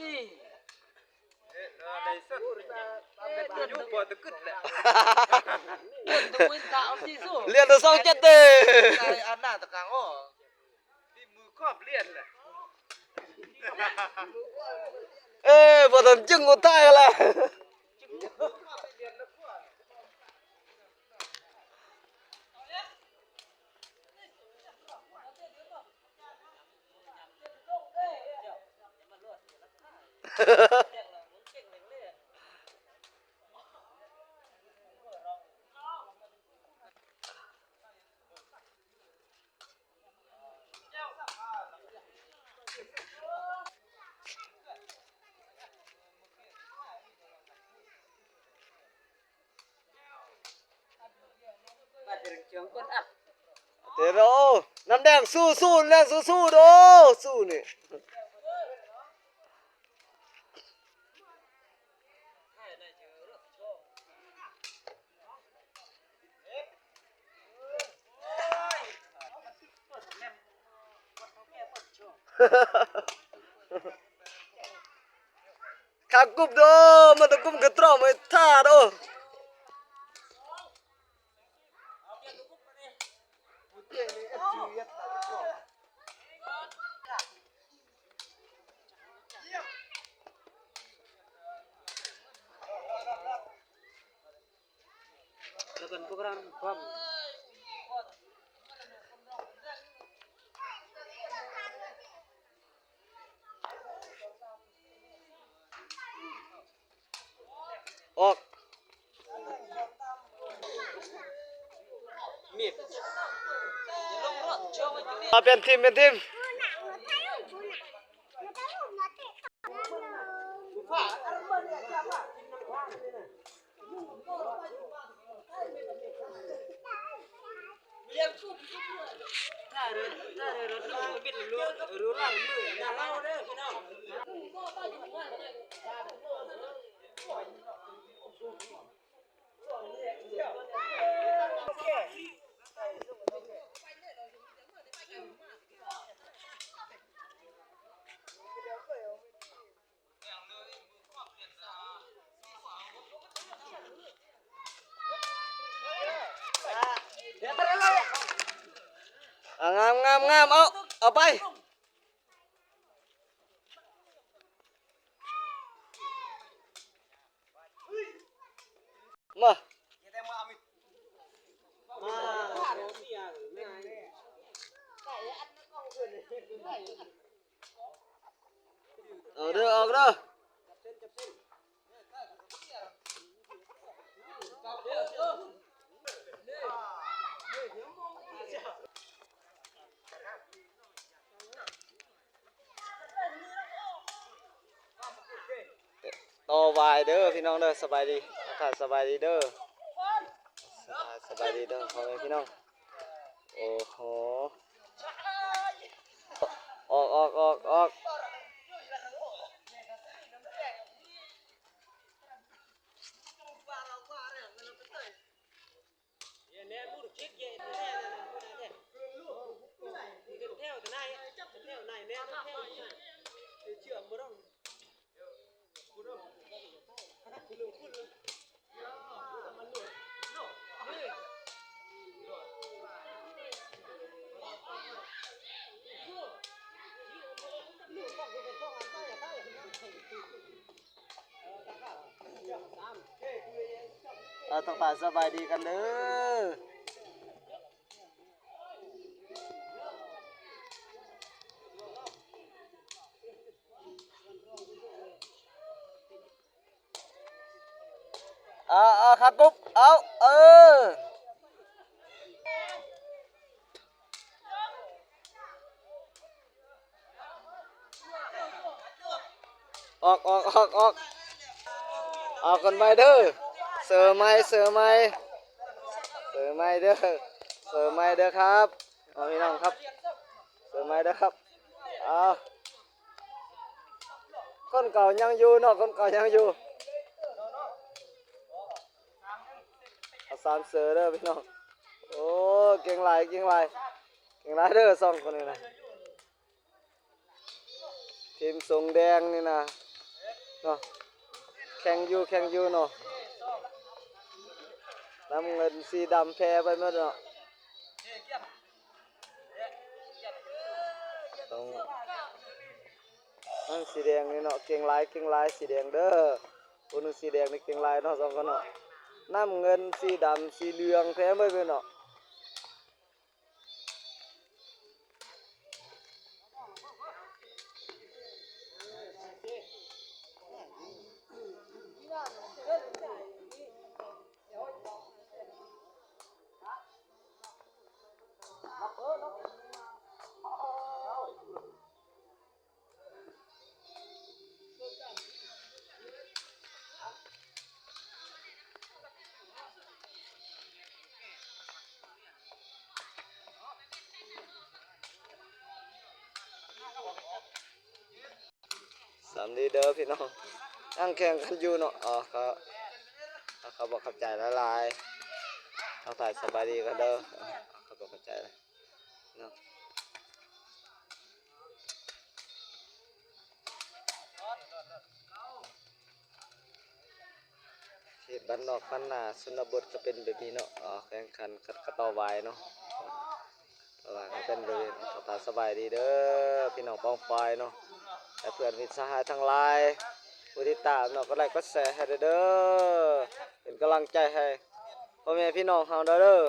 นี่ในสุดเป็นยุคปวดตะกึดแหละเดินตะวันตาเอาที่สู้เรียนตัว2 7เด้อันหน้าตะกางอ้อที่มือครอบเลียนแหละบ่ทันจึงกูตายละเดี๋ยวน้ำแดงสู้ๆแดงสู้ๆโดสู้นี่ขับกุบโดมันตะกุมกระตรอมไอ้ท่าโดLakukan program pam. Ok. Miệt. Bên team. Ngamเอาไปมาเอาเด้อออกเด้อต่อวายเด้อพี่น้องเด้อสบายดีอากาศสบายดีเด้อสบายดีเด้อพ่อแม่พี่น้องโอ้โหออกต้องตาสบายดีกันเด้อครับปุ๊บออกกันไปเด้อเสือไม้เด้อครับเอาพี่น้องครับเสือไม้เด้อครับคนเก่ายังอยู่เนาะคนเก่ายังอยู่เอา3 เสือเด้อพี่น้องโอ้เก่งหลายเด้อ2 คนนี่นะทีมทรงแดงนี่นะ เนาะแข่งอยู่เนาะน้ำเงินสีดำแพ้ไปหมดเนาะต้องนั่นสีแดงนี่เนาะเก่งลายสีแดงเด้อคนนึงสีแดงนี่เก่งลายเนาะสองคนเนาะน้ำเงินสีดำสีเหลืองแพ้ไปเนาะสามดีเด้อพี่น้องนั่งแข่งกันอยู่เนาะอ๋อเขาบอกขับใจละลายเขาถ่ายสบายดีกันเด้อเขาบอกขับใจเลยเนาะเขตบ้านนอกบ้านนาชนบทก็เป็นแบบนี้เนาะอ๋อแข่งขันกระต่อวายเนาะต่อวายก็เป็นแบบนี้เขาถ่ายสบายดีเด้อพี่น้องป้องปายเนาะและเพื่อนมิตรสหายทั้งหลายผู้ที่ตามเนาะก็ไลค์ก็แชร์ให้เด้อเป็นกำลังใจให้พ่อแม่พี่น้องเฮาเด้อ